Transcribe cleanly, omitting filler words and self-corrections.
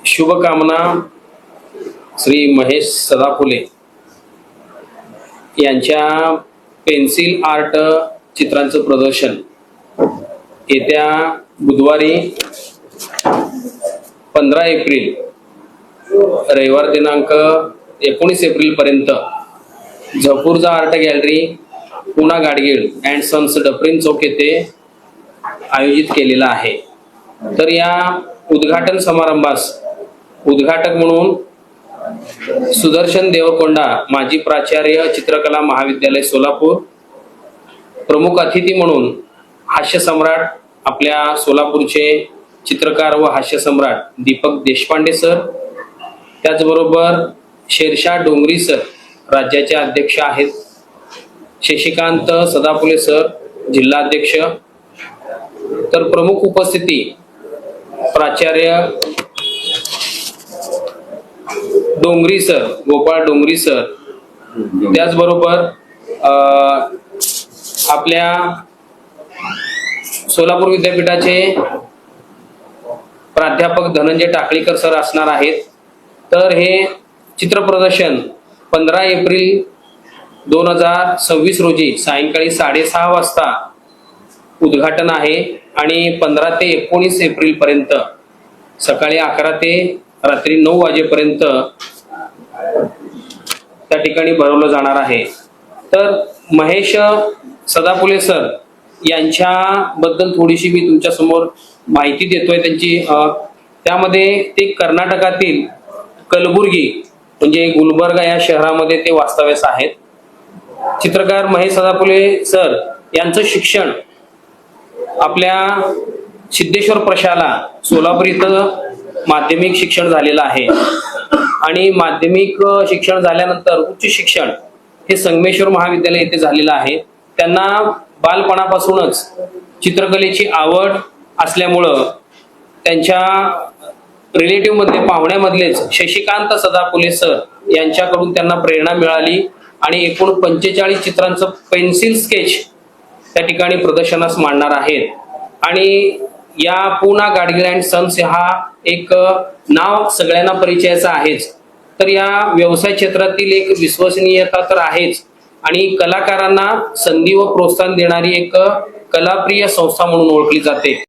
शुभकामना श्री महेश सदाफुले यांच्या pencil art चित्रांचं प्रदर्शन येत्या बुधवारी 15 एप्रिल रविवार दिनांक 19 एप्रिल पर्यंत Zapurza art gallery Poona Gadgil and sons Dufferin Chowk येथे आयोजित केलेला आहे। तर या उद्घाटन समारंभास उद्घाटक म्हणून सुदर्शन देवकोंडा माजी प्राचार्य चित्रकला महाविद्यालय सोलापूर, प्रमुख अतिथी म्हणून हास्य सम्राट आपल्या सोलापूरचे चित्रकार व हास्य सम्राट दीपक देशपांडे सर, त्याचबरोबर शेरशाह डोंगरी सर राज्याचे अध्यक्ष आहेत, शशिकांत सदाफुले सर जिल्हाध्यक्ष, तर प्रमुख उपस्थिती प्राचार्य डोंगरी सर गोपाळ डोंगरी सर, त्याचबरोबर आपल्या सोलापूर विद्यापीठाचे प्राध्यापक धनंजय टाकळीकर सर असणार आहेत। तर हे चित्र प्रदर्शन 15 एप्रिल 2026 रोजी सायंकाळी 6:30 वाजता उद्घाटन आहे आणि 15 ते 19 एप्रिल पर्यंत सकाळी 11 ते रात्री 9 वाजेपर्यंत त्या ठिकाणी भरवलं जाणार आहे। तर महेश सदाफुले सर यांच्याबद्दल थोडीशी मी तुमच्या समोर माहिती देतोय। त्यांची त्यामध्ये ते कर्नाटकातील कलबुर्गी म्हणजे गुलबर्गा या शहरामध्ये ते वास्तव्यास आहेत। चित्रकार महेश सदाफुले सर यांचं शिक्षण आपल्या सिद्धेश्वर प्रशाला सोलापूर इथं माध्यमिक शिक्षण झालेलं आहे आणि माध्यमिक शिक्षण झाल्यानंतर उच्च शिक्षण हे संगमेश्वर महाविद्यालय येथे झालेलं आहे। त्यांना बालपणापासूनच चित्रकलेची आवड असल्यामुळं त्यांच्या रिलेटिव्ह मधले पाहुण्यामधलेच शशिकांत सदाफुले सर यांच्याकडून त्यांना प्रेरणा मिळाली आणि एकूण 45 चित्रांचं पेन्सिल स्केच त्या ठिकाणी प्रदर्शनास मांडणार आहेत। आणि या पुणा गाडगीळ अँड सन्स हा एक नाव सगळ्यांना परिचयाचं आहेच, तर या व्यवसाय क्षेत्रातील एक विश्वसनीयता तर आहेच आणि कलाकारांना संधी व प्रोत्साहन देणारी एक कलाप्रिय संस्था म्हणून ओळखली जाते।